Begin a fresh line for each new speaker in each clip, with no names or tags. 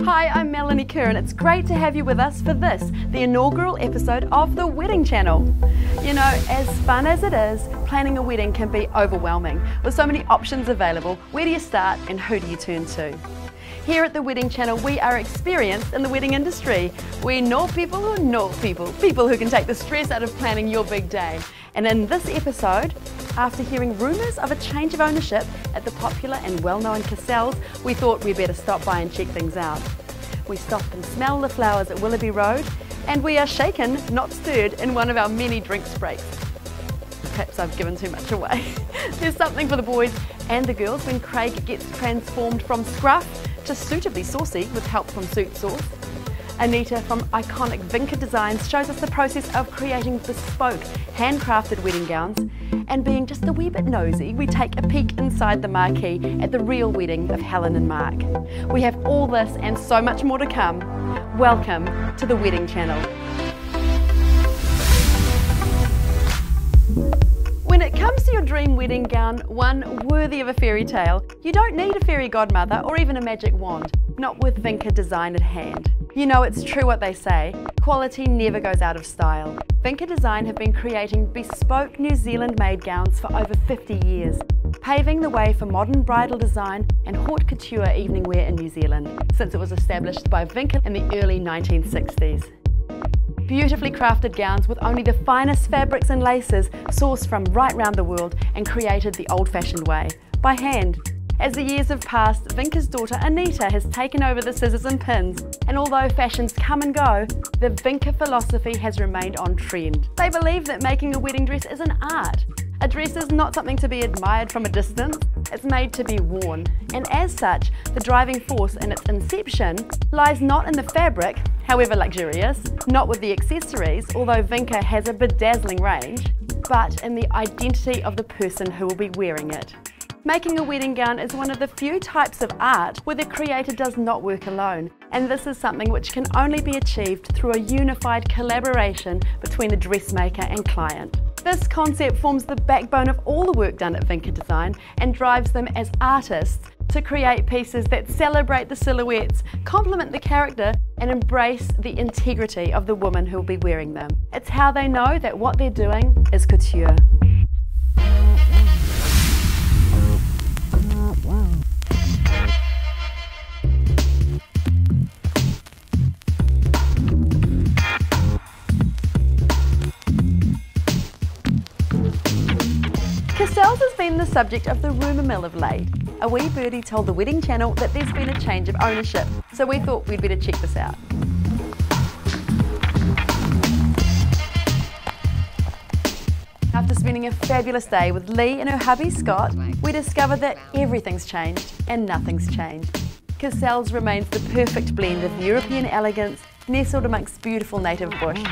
Hi, I'm Melanie Kerr and it's great to have you with us for this, the inaugural episode of the Wedding Channel. You know, as fun as it is, planning a wedding can be overwhelming. With so many options available, where do you start and who do you turn to? Here at the Wedding Channel, we are experienced in the wedding industry. We know people who know people who can take the stress out of planning your big day. And in this episode, after hearing rumours of a change of ownership at the popular and well-known Casals, we thought we'd better stop by and check things out. We stop and smell the flowers at Willoughby Road, and we are shaken, not stirred, in one of our many drinks breaks. Perhaps I've given too much away. There's something for the boys and the girls when Craig gets transformed from scruff to suitably saucy with help from Suit Sauce. Anita from iconic Vinkor Design shows us the process of creating bespoke, handcrafted wedding gowns, and being just a wee bit nosy, we take a peek inside the marquee at the real wedding of Helen and Mark. We have all this and so much more to come. Welcome to the Wedding Channel. When it comes to your dream wedding gown, one worthy of a fairy tale, you don't need a fairy godmother or even a magic wand, not with Vinkor Design at hand. You know it's true what they say, quality never goes out of style. Vinkor Design have been creating bespoke New Zealand-made gowns for over 50 years, paving the way for modern bridal design and haute couture evening wear in New Zealand, since it was established by Vinkor in the early 1960s. Beautifully crafted gowns with only the finest fabrics and laces sourced from right round the world and created the old-fashioned way, by hand. As the years have passed, Vinkor's daughter Anita has taken over the scissors and pins, and although fashions come and go, the Vinkor philosophy has remained on trend. They believe that making a wedding dress is an art. A dress is not something to be admired from a distance, it's made to be worn. And as such, the driving force in its inception lies not in the fabric, however luxurious, not with the accessories, although Vinkor has a bedazzling range, but in the identity of the person who will be wearing it. Making a wedding gown is one of the few types of art where the creator does not work alone, and this is something which can only be achieved through a unified collaboration between the dressmaker and client. This concept forms the backbone of all the work done at Vinkor Design and drives them as artists to create pieces that celebrate the silhouettes, complement the character, and embrace the integrity of the woman who will be wearing them. It's how they know that what they're doing is couture. Casals has been the subject of the rumour mill of late. A wee birdie told the Wedding Channel that there's been a change of ownership, so we thought we'd better check this out. After spending a fabulous day with Lee and her hubby Scott, we discovered that everything's changed and nothing's changed. Casals remains the perfect blend of European elegance nestled amongst beautiful native bush.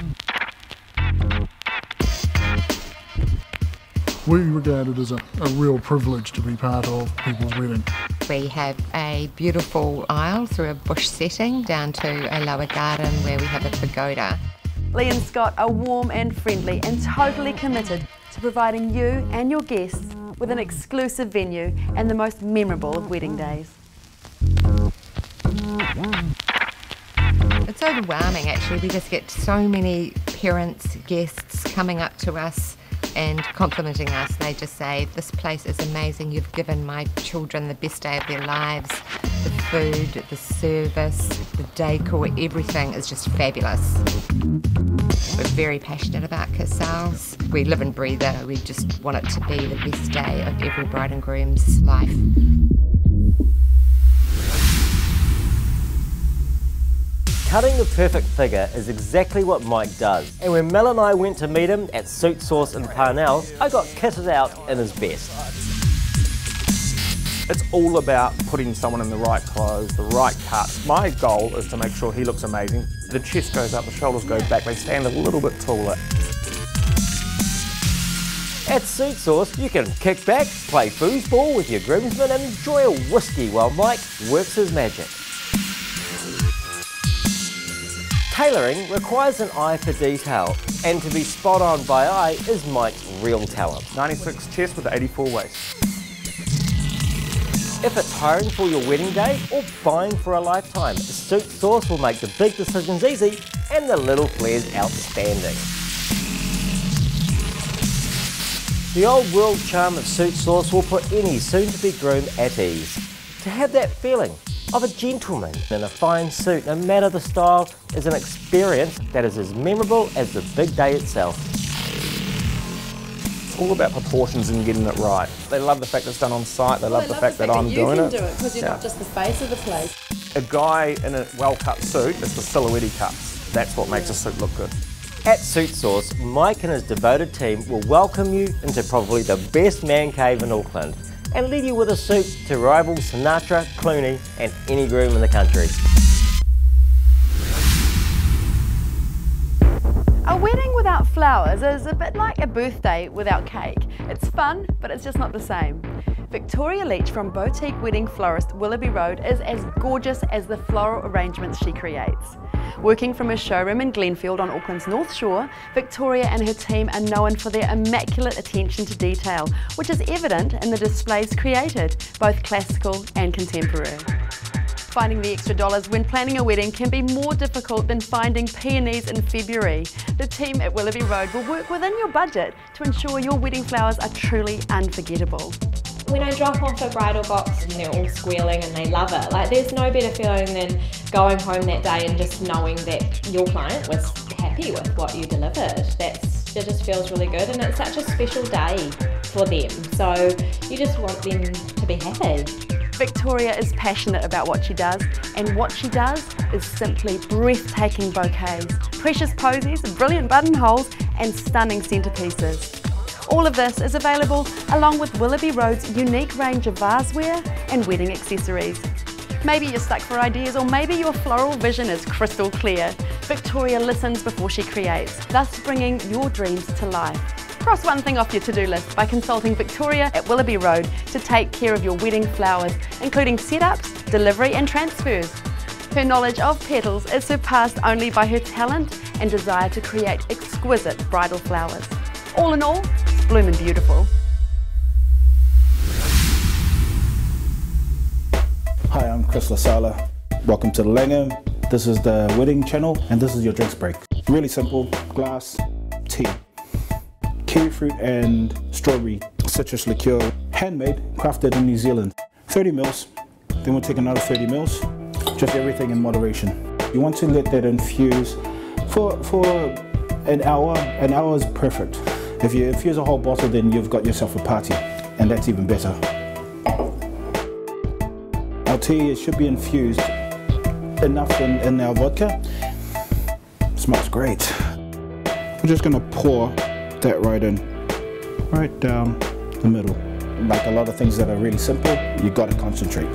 We regard it as a real privilege to be part of people's wedding.
We have a beautiful aisle through a bush setting down to a lower garden where we have a pagoda.
Lee and Scott are warm and friendly and totally committed to providing you and your guests with an exclusive venue and the most memorable of wedding days.
It's overwhelming actually. We just get so many parents, guests coming up to us and complimenting us. They just say, this place is amazing, you've given my children the best day of their lives. The food, the service, the decor, everything is just fabulous. We're very passionate about Casals. We live and breathe it. We just want it to be the best day of every bride and groom's life.
Cutting the perfect figure is exactly what Mike does. And when Mel and I went to meet him at Suit Sauce in Parnell, I got kitted out in his best.
It's all about putting someone in the right clothes, the right cut. My goal is to make sure he looks amazing. The chest goes up, the shoulders go back, they stand a little bit taller.
At Suit Sauce, you can kick back, play foosball with your groomsmen and enjoy a whiskey while Mike works his magic. Tailoring requires an eye for detail, and to be spot on by eye is Mike's real talent.
96 chest with 84 waist.
If it's hiring for your wedding day or buying for a lifetime, Suit Source will make the big decisions easy and the little flares outstanding. The old world charm of Suit Source will put any soon-to-be groom at ease. To have that feeling of a gentleman in a fine suit, no matter the style, is an experience that is as memorable as the big day itself.
It's all about proportions and getting it right. They love the fact it's done on site, they love the fact that I'm doing it.
You can do it because you're not just the face of the place.
A guy in a well-cut suit is the silhouette he cuts. That's what makes a suit look good.
At Suit Source, Mike and his devoted team will welcome you into probably the best man cave in Auckland and leave you with a suit to rival Sinatra, Clooney and any groom in the country.
A wedding without flowers is a bit like a birthday without cake. It's fun, but it's just not the same. Victoria Leach from boutique wedding florist Willoughby Road is as gorgeous as the floral arrangements she creates. Working from a showroom in Glenfield on Auckland's North Shore, Victoria and her team are known for their immaculate attention to detail, which is evident in the displays created, both classical and contemporary. Finding the extra dollars when planning a wedding can be more difficult than finding peonies in February. The team at Willoughby Road will work within your budget to ensure your wedding flowers are truly unforgettable.
When I drop off a bridal box and they're all squealing and they love it, like there's no better feeling than going home that day and just knowing that your client was happy with what you delivered. It just feels really good, and it's such a special day for them. So you just want them to be happy.
Victoria is passionate about what she does, and what she does is simply breathtaking bouquets, precious posies, brilliant buttonholes and stunning centerpieces. All of this is available along with Willoughby Road's unique range of vaseware and wedding accessories. Maybe you're stuck for ideas, or maybe your floral vision is crystal clear. Victoria listens before she creates, thus bringing your dreams to life. Cross one thing off your to-do list by consulting Victoria at Willoughby Road to take care of your wedding flowers, including setups, delivery and transfers. Her knowledge of petals is surpassed only by her talent and desire to create exquisite bridal flowers. All in all, it's bloomin' beautiful.
Hi, I'm Chris Lasala. Welcome to the Langham. This is the wedding channel and this is your drinks break. Really simple, glass, tea. Kiwi fruit and strawberry citrus liqueur, handmade, crafted in New Zealand. 30 mils, then we'll take another 30 mils, just everything in moderation. You want to let that infuse for an hour. An hour is perfect. If you infuse a whole bottle, then you've got yourself a party, and that's even better. Our tea should be infused enough in our vodka. Smells great. We're just gonna pour that right in, right down the middle. Like a lot of things that are really simple, you gotta concentrate.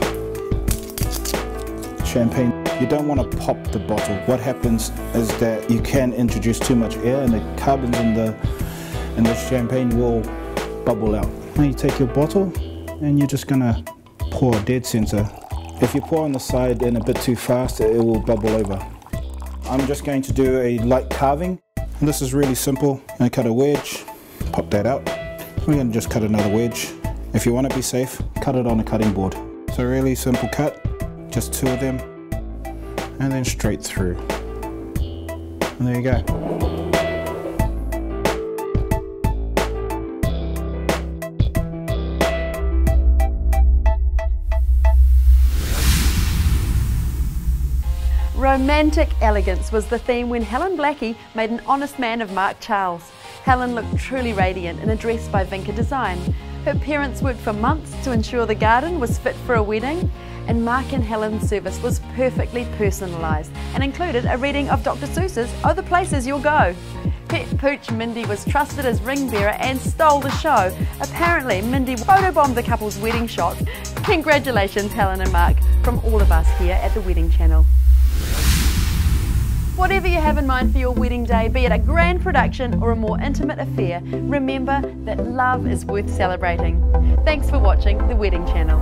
Champagne, you don't want to pop the bottle. What happens is that you can introduce too much air and the carbons in the champagne will bubble out. Now you take your bottle and you're just gonna pour dead center. If you pour on the side and a bit too fast, it will bubble over. I'm just going to do a light carving. And this is really simple. I'm going to cut a wedge, pop that out. We're going to just cut another wedge. If you want to be safe, cut it on a cutting board. So really simple cut, just two of them, and then straight through. And there you go.
Romantic elegance was the theme when Helen Blackie made an honest man of Mark Charles. Helen looked truly radiant in a dress by Vinkor Design. Her parents worked for months to ensure the garden was fit for a wedding, and Mark and Helen's service was perfectly personalised and included a reading of Dr. Seuss's Oh the Places You'll Go. Pet pooch Mindy was trusted as ring bearer and stole the show. Apparently Mindy photobombed the couple's wedding shots. Congratulations Helen and Mark from all of us here at the Wedding Channel. Whatever you have in mind for your wedding day, be it a grand production or a more intimate affair, remember that love is worth celebrating. Thanks for watching the Wedding Channel.